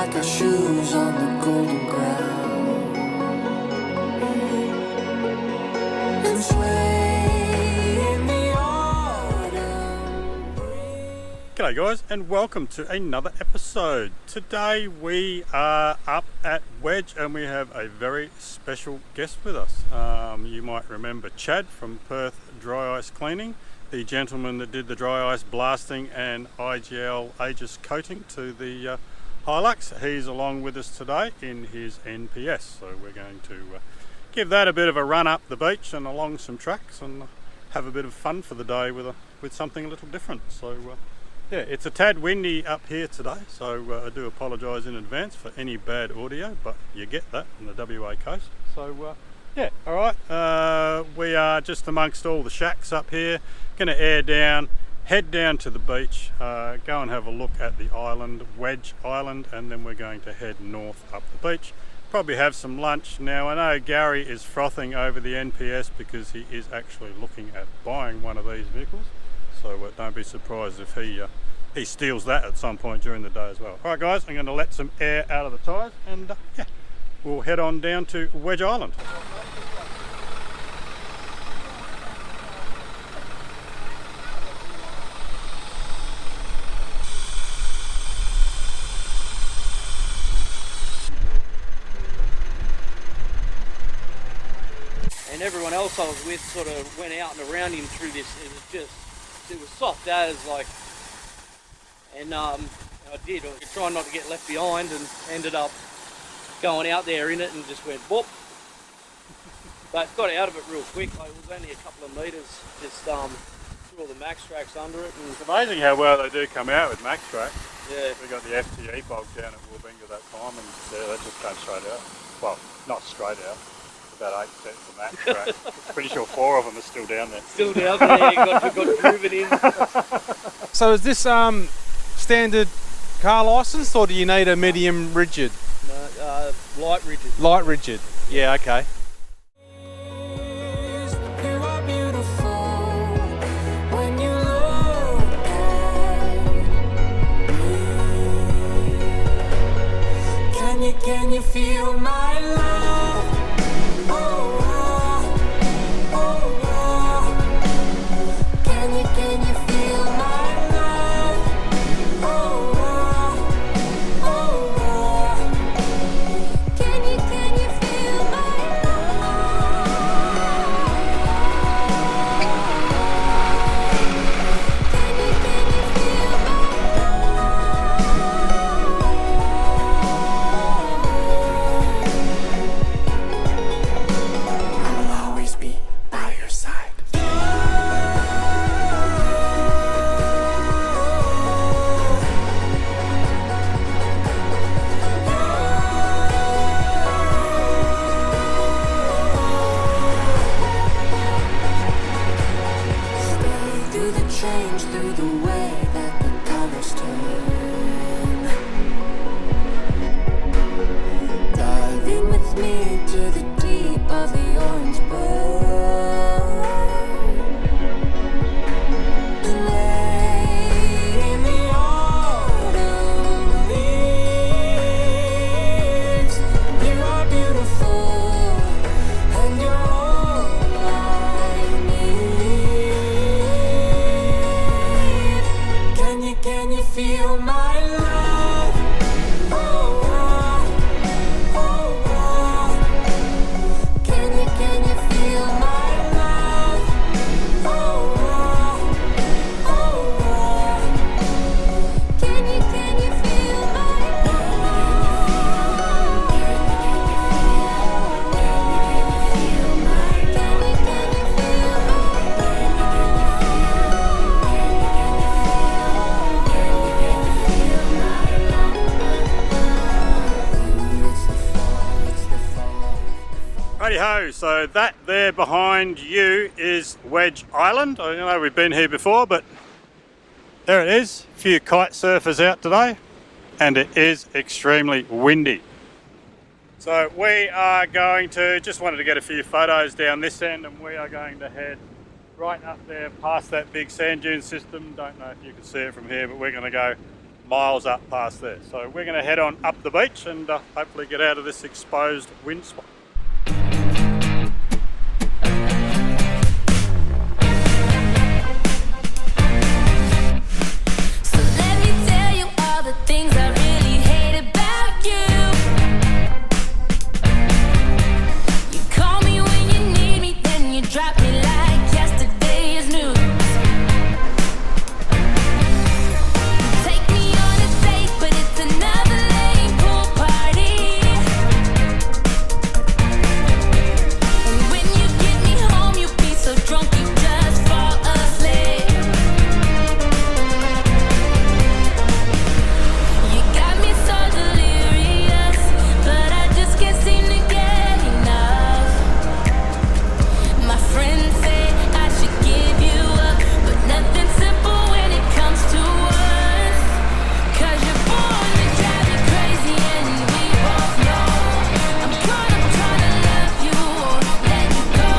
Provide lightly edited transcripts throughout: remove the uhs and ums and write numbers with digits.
like our shoes on the golden ground, and sway in the autumn breeze. G'day guys, and welcome to another episode. Today we are up at Wedge and we have a very special guest with us. You might remember Chad from Perth Dry Ice Cleaning, the gentleman that did the dry ice blasting and IGL Aegis coating to the Hilux. He's along with us today in his NPS, so we're going to give that a bit of a run up the beach and along some tracks and have a bit of fun for the day with something a little different. So yeah, it's a tad windy up here today, so I do apologise in advance for any bad audio, but you get that on the WA coast. So yeah, alright, we are just amongst all the shacks up here, going to air down, head down to the beach, go and have a look at the island, Wedge Island, and then we're going to head north up the beach. Probably have some lunch. Now I know Gary is frothing over the NPS because he is actually looking at buying one of these vehicles, so don't be surprised if he steals that at some point during the day as well. Alright guys, I'm going to let some air out of the tyres and yeah, we'll head on down to Wedge Island. And everyone else I was with sort of went out and around him through this. It was soft as like, and I did. I could try not to get left behind and ended up going out there in it and just went whoop. But got out of it real quick. Like, it was only a couple of metres, just threw all the max tracks under it. And It's amazing how well they do come out with max track. yeah, We got the FTE bog down at Wollbinga that time, and yeah, that just came straight out. Well, not straight out. About 8% for max track. Pretty sure 4 of them are still down there. still down there. Got grooving in. So is this standard car licence, or do you need a medium rigid? No, light rigid. Light rigid. Yeah, okay. You are beautiful when you look at me. Can you feel my love? Can you feel my love? Can you feel my I will always be by your side. Stay through the change, through the way that the colors turn. Dive in with me to the deep of the orange burn. Lay in the autumn leaves. You are beautiful, and you're all I need. Can you feel my love? Can you feel my love? Can you feel my Righty ho, so that there behind you is Wedge Island. I know we've been here before, but there it is. A few kite surfers out today, and it is extremely windy. So we are going to, just wanted to get a few photos down this end, and we are going to head right up there past that big sand dune system. Don't know if you can see it from here, but we're going to go miles up past there. So we're going to head on up the beach and hopefully get out of this exposed wind spot. So let me tell you all the things I really hate about you. You call me when you need me, then you drop me like yesterday's news. Take me on a date, but it's another lame pool party. And when you get me home, you be so drunk you just fall asleep. You got me so delirious, but I just can't seem to get enough. My friends say I should give you up, but nothing's simple when it comes to us. 'Cause you're born to drive me crazy, and we both know I'm caught up trying to love you or let you go.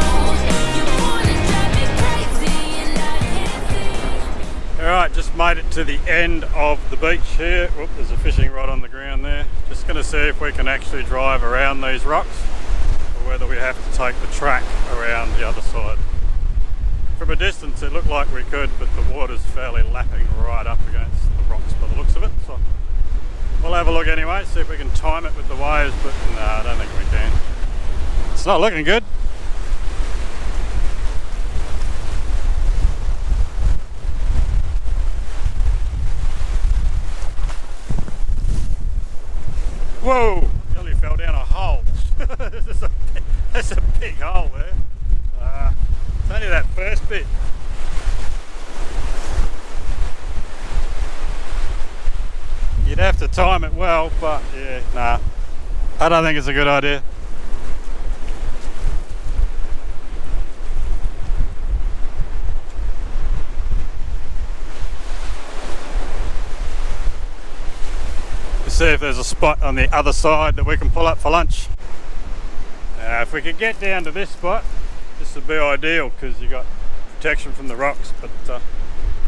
You're born to drive me crazy, and I can't see. Alright, just made it to the end of the beach here. Whoop, there's a fishing rod on the ground there. Just going to see if we can actually drive around these rocks or whether we have to take the track around the other side. From a distance it looked like we could, but the water's fairly lapping right up against the rocks by the looks of it. So we'll have a look anyway, see if we can time it with the waves, but no, I don't think we can. It's not looking good. Whoa! Nearly fell down a hole. That's a big hole there. It's only that first bit. You'd have to time it well, but yeah, nah. I don't think it's a good idea. See if there's a spot on the other side that we can pull up for lunch. If we could get down to this spot, this would be ideal because you got protection from the rocks, but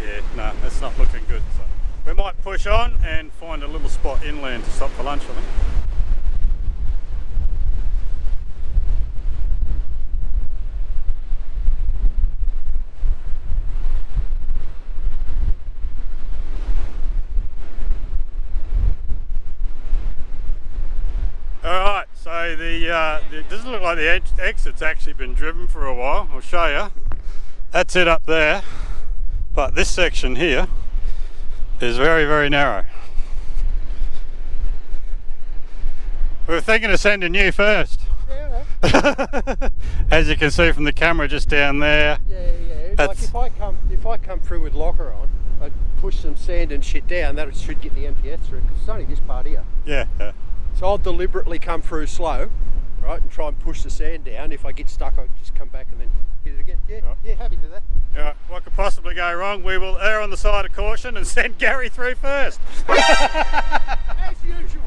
yeah, no, it's not looking good. So we might push on and find a little spot inland to stop for lunch, I think. Alright, so it doesn't look like the exit's actually been driven for a while. I'll show you. That's it up there. But this section here is very, very narrow. We were thinking of sending you first. Yeah. As you can see from the camera just down there. Yeah. Like if I come through with locker on, I'd push some sand and shit down. That should get the NPS through. 'Cause it's only this part here. Yeah. So I'll deliberately come through slow, right, and try and push the sand down. If I get stuck, I'll just come back and then hit it again. Yeah, Right. yeah, happy to do that. Alright, what could possibly go wrong? We will err on the side of caution and send Gary through first. As usual.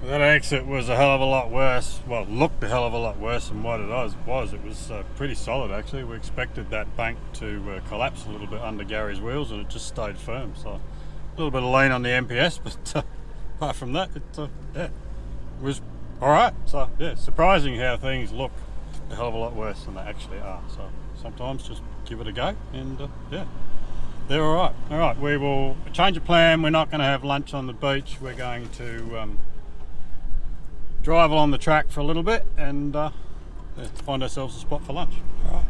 That exit was a hell of a lot worse. Well, looked a hell of a lot worse than what it was. It was pretty solid actually. We expected that bank to collapse a little bit under Gary's wheels, and it just stayed firm. So a little bit of lean on the NPS, but apart from that, it was all right. So yeah, surprising how things look a hell of a lot worse than they actually are. So sometimes just give it a go, and yeah, they're all right. All right, we will change of plan. We're not going to have lunch on the beach. We're going to drive along the track for a little bit and find ourselves a spot for lunch. All right.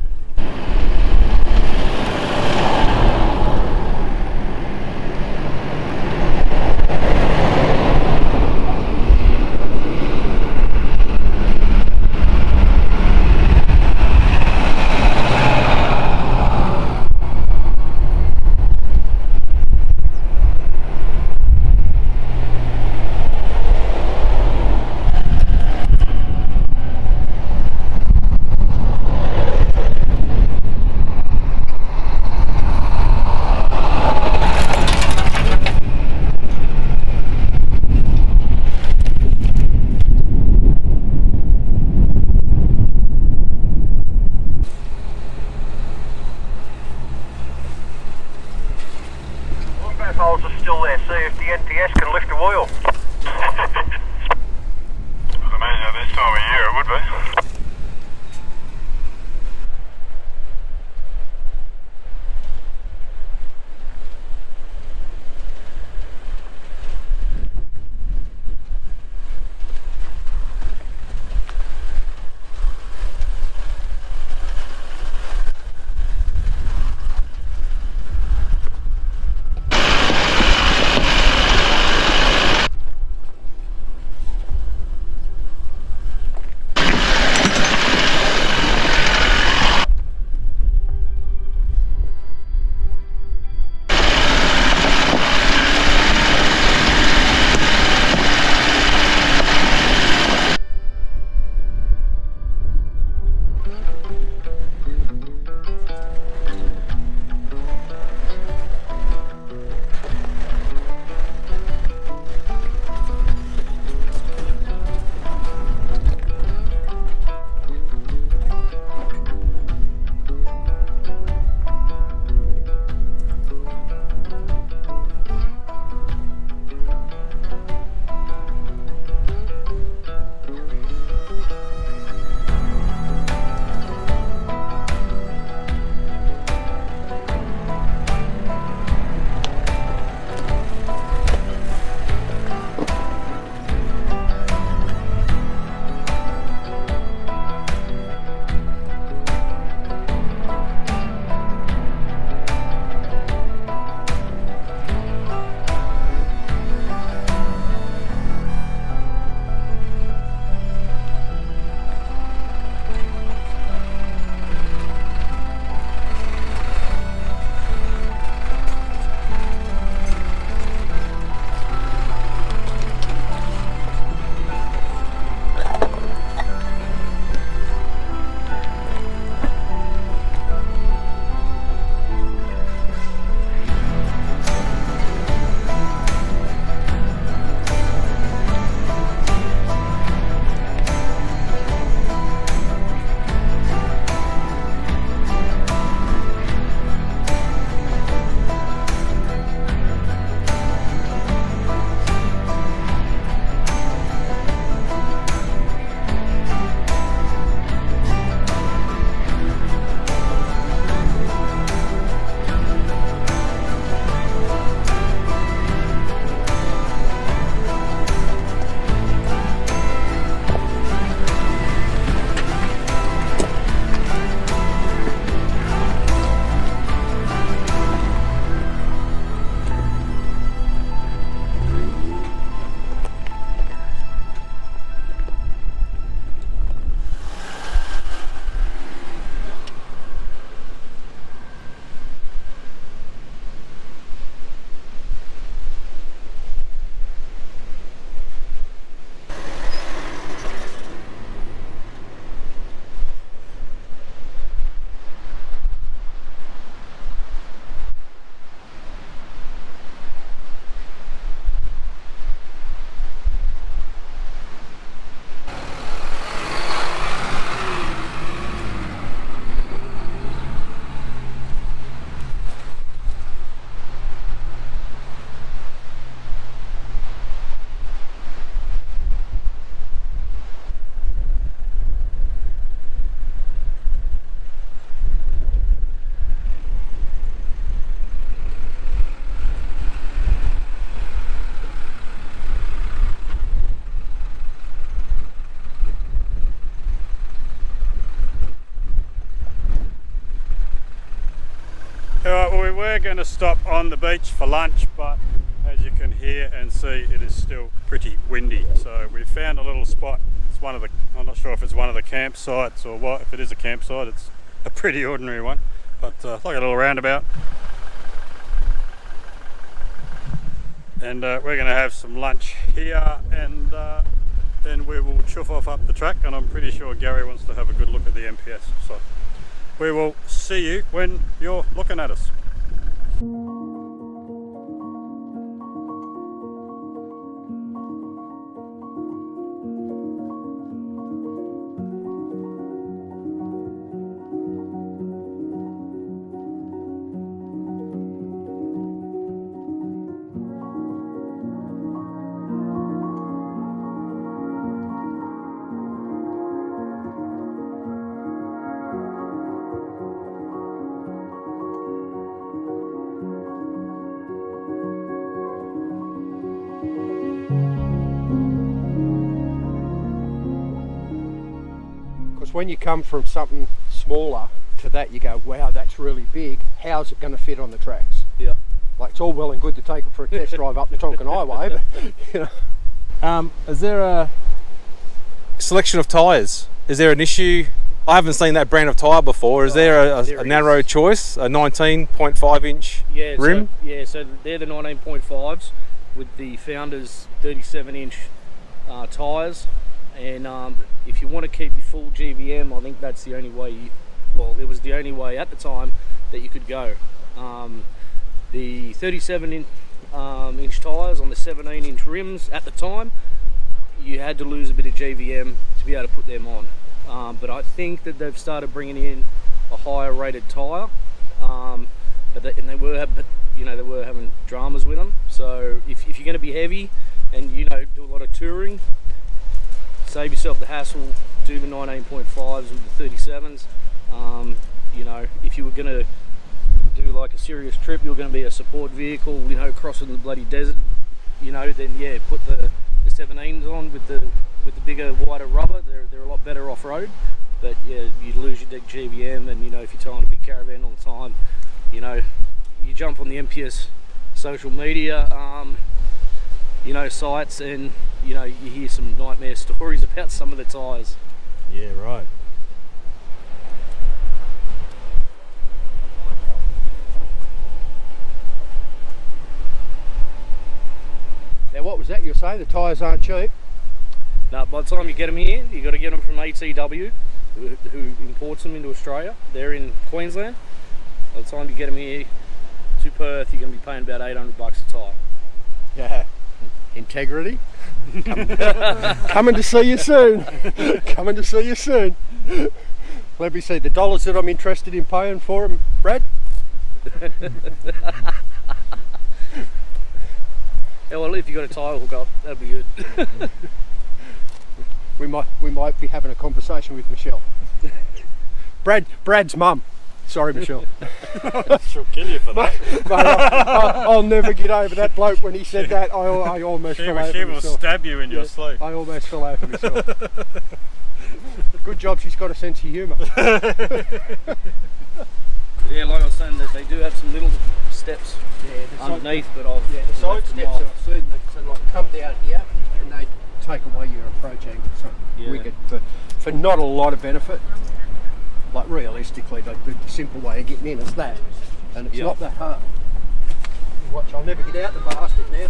we're going to stop on the beach for lunch, but as you can hear and see, it is still pretty windy. So we found a little spot. It's one of the, I'm not sure if it's one of the campsites or what. If it is a campsite, it's a pretty ordinary one, but like a little roundabout. And we're going to have some lunch here, and then we will chuff off up the track, and I'm pretty sure Gary wants to have a good look at the NPS. So we will see you when you're looking at us. When you come from something smaller to that, you go, wow, that's really big. How's it going to fit on the tracks? Yeah. Like, it's all well and good to take it for a test drive up the Tonkin Highway, but you know. Is there a selection of tyres? Is there an issue? I haven't seen that brand of tyre before. Is there a narrow choice? A 19.5 inch rim? So they're the 19.5s with the Founders 37-inch tyres. And if you want to keep your full GVM, I think that's the only way it was the only way at the time that you could go. The 37-inch tyres on the 17-inch rims at the time, you had to lose a bit of GVM to be able to put them on. But I think that they've started bringing in a higher rated tyre, they were having dramas with them. So if you're going to be heavy and do a lot of touring, save yourself the hassle, do the 19.5s with the 37s. If you were going to do like a serious trip, you're going to be a support vehicle, crossing the bloody desert, then yeah, put the 17s on with the bigger, wider rubber. They're a lot better off-road, but yeah, you lose your GVM, and if you're towing a big caravan all the time, you jump on the NPS social media sites, and you hear some nightmare stories about some of the tyres. Yeah, right. Now, what was that you were saying? The tyres aren't cheap? Now, by the time you get them here, you got to get them from ATW, who imports them into Australia. They're in Queensland. By the time you get them here to Perth, you're going to be paying about $800 a tyre. Yeah. Integrity. Coming to see you soon. Coming to see you soon. Let me see the dollars that I'm interested in paying for them, Brad. Yeah, well, if you got a tyre hook up, that'd be good. We might be having a conversation with Michelle. Brad's mum. Sorry, Michelle. She'll kill you for that. Mate, I'll never get over that bloke when he said that. I almost fell over. She will stab you in your sleep. I almost fell over myself. Good job, she's got a sense of humour. Yeah, like I was saying, that they do have some little steps underneath, but the side steps I've seen, they come down here and they take away your approach angle. So wicked for not a lot of benefit. Like realistically, the simple way of getting in is that, and it's not that hard. Watch, I'll never get out the bastard now.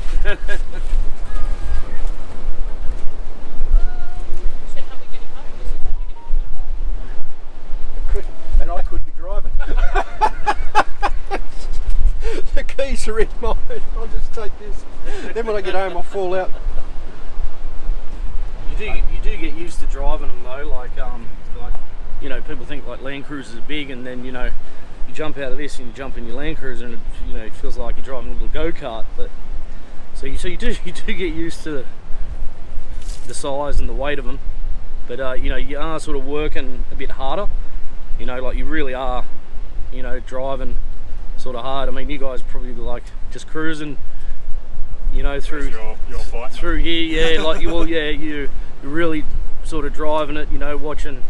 And I could be driving. The keys are in mine. I'll just take this. Then when I get home, I'll fall out. You do get used to driving them though, like people think like Land Cruisers are big, and then you jump out of this and you jump in your Land Cruiser, and it feels like you're driving a little go-kart. But so you do get used to the size and the weight of them. But you are sort of working a bit harder. Like you really are, driving sort of hard. I mean, you guys probably like just cruising, through through here, yeah. Like you're really sort of driving it, watching,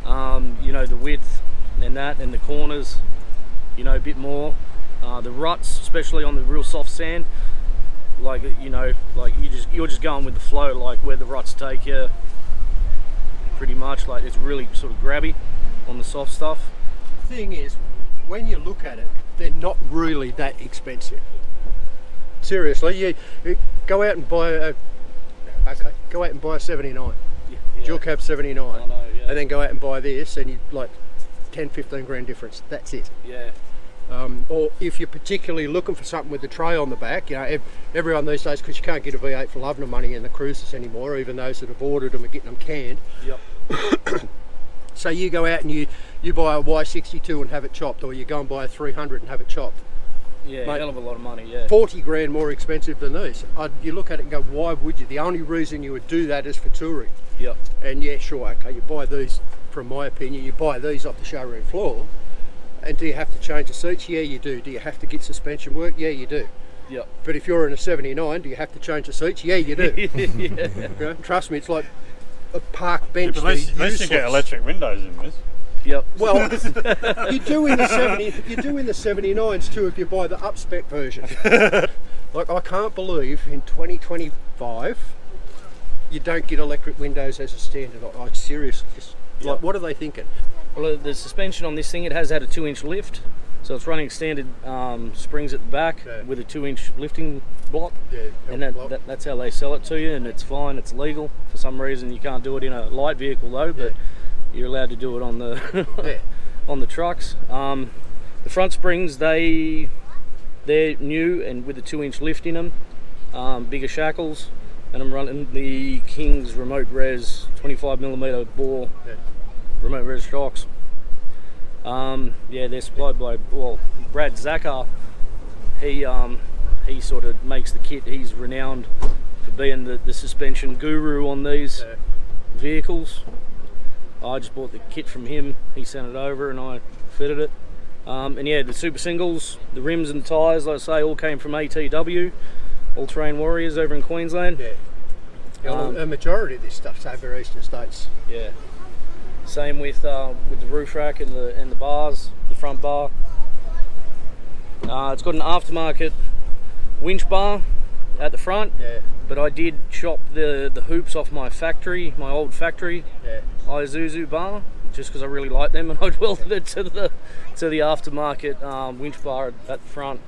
the width and that, and the corners, a bit more. The ruts, especially on the real soft sand, like you're just going with the flow, like where the ruts take you. Pretty much, like it's really sort of grabby on the soft stuff. Thing is, when you look at it, they're not really that expensive. Seriously, you go out and buy a 79, dual cab 79, I know, yeah. and then go out and buy this, and you like 10-15 grand difference. That's it. Yeah. Or if you're particularly looking for something with the tray on the back, everyone these days, because you can't get a V8 for love nor money in the cruisers anymore, even those that have ordered them are getting them canned. Yep. So you go out and you buy a Y62 and have it chopped, or you go and buy a 300 and have it chopped. Yeah, Mate, hell of a lot of money, yeah. 40 grand more expensive than these. You look at it and go, why would you? The only reason you would do that is for touring. Yep. And yeah, sure, okay, you buy these, from my opinion, you buy these off the showroom floor. And do you have to change the seats? Yeah, you do. Do you have to get suspension work? Yeah, you do. Yep. But if you're in a 79, do you have to change the seats? Yeah, you do. Yeah. Okay? Trust me, it's like a park bench. At least you get electric windows in this. Yep. Well, you do in the 79s too if you buy the up spec version. Like, I can't believe in 2025 you don't get electric windows as a standard. Seriously, like, what are they thinking? Well, the suspension on this thing, it has had a 2-inch lift, so it's running standard springs at the back with a 2-inch lifting block, and that's how they sell it to you, and it's fine, it's legal. For some reason you can't do it in a light vehicle though, but you're allowed to do it on the on the trucks. The front springs, they're new and with a 2-inch lift in them, bigger shackles, and I'm running the King's remote res 25mm bore remote res shocks. They're supplied by Brad Zachar. He sort of makes the kit. He's renowned for being the suspension guru on these vehicles. I just bought the kit from him. He sent it over and I fitted it. The super singles, the rims and tyres, like I say, all came from ATW, All Terrain Warriors over in Queensland. A majority of this stuff's over Eastern States. Yeah. Same with the roof rack and the bars, the front bar. It's got an aftermarket winch bar at the front, but I did chop the hoops off my old factory Isuzu bar, just because I really like them, and I'd welded it to the aftermarket winch bar at the front.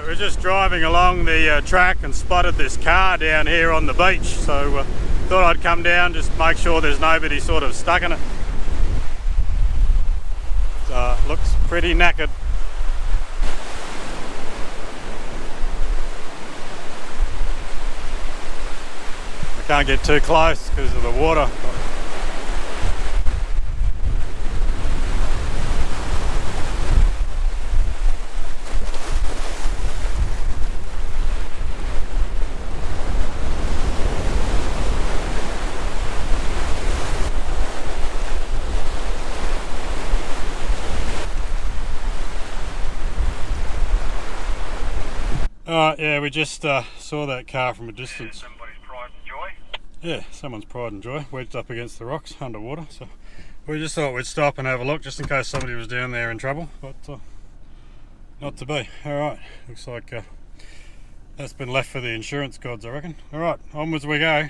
We're just driving along the track and spotted this car down here on the beach, so thought I'd come down, just make sure there's nobody sort of stuck in it. Looks pretty knackered. I can't get too close because of the water. Yeah, we just saw that car from a distance. Somebody's pride and joy. Yeah, someone's pride and joy, wedged up against the rocks underwater. So we just thought we'd stop and have a look, just in case somebody was down there in trouble, but not to be. All right, looks like that's been left for the insurance gods, I reckon. All right, onwards we go.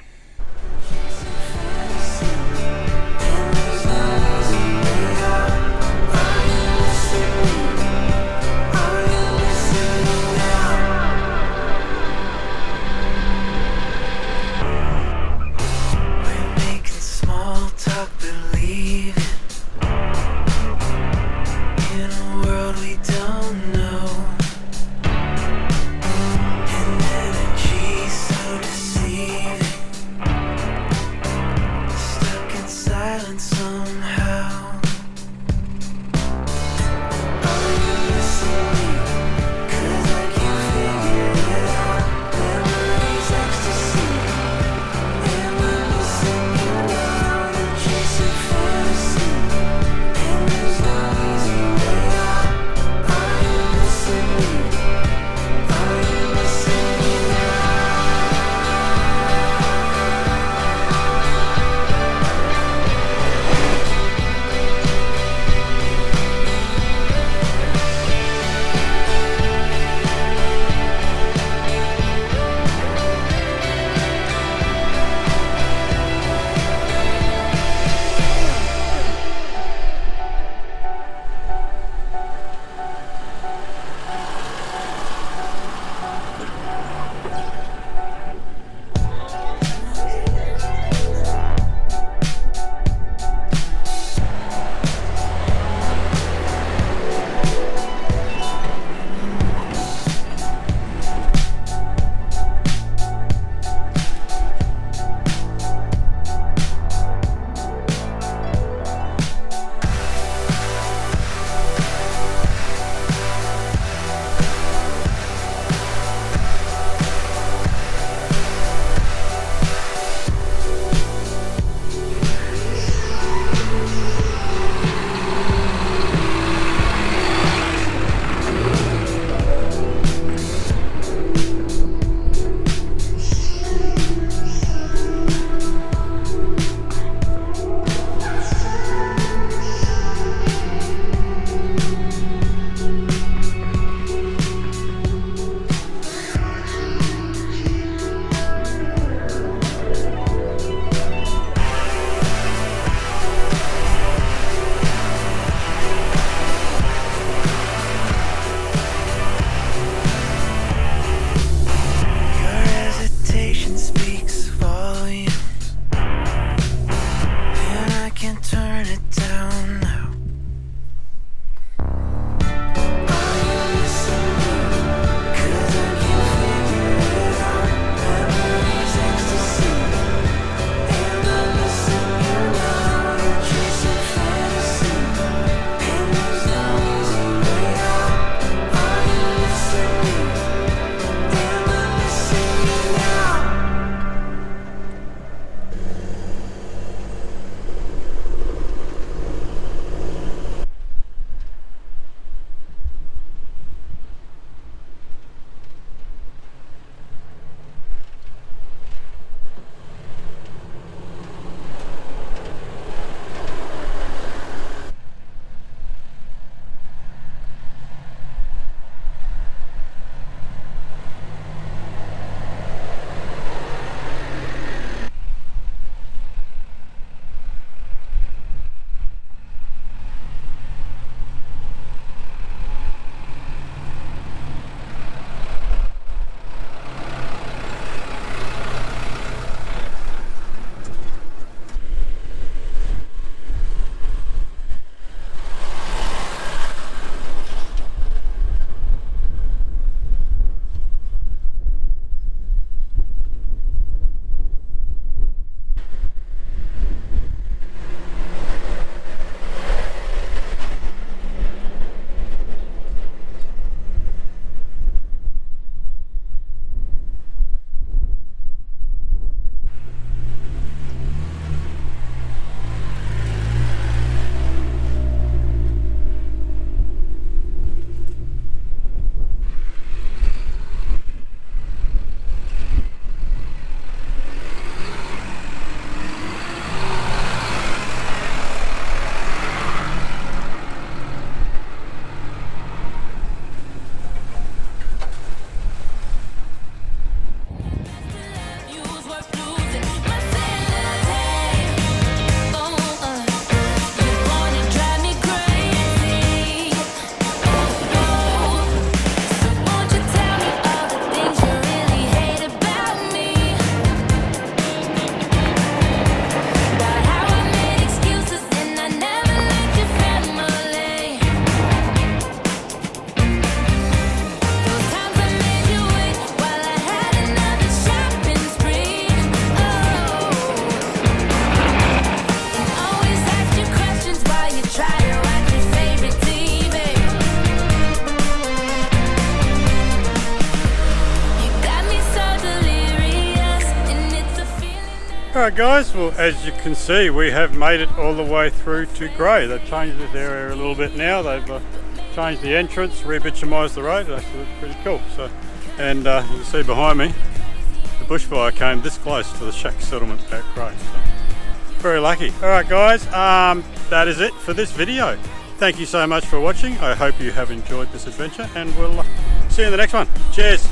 Alright guys, well as you can see we have made it all the way through to Grey. They've changed this area a little bit now. They've changed the entrance, re-bitumised the road. It actually looks pretty cool. So, and you can see behind me the bushfire came this close to the shack settlement at Grey. So, very lucky. Alright guys, that is it for this video. Thank you so much for watching. I hope you have enjoyed this adventure and we'll see you in the next one. Cheers!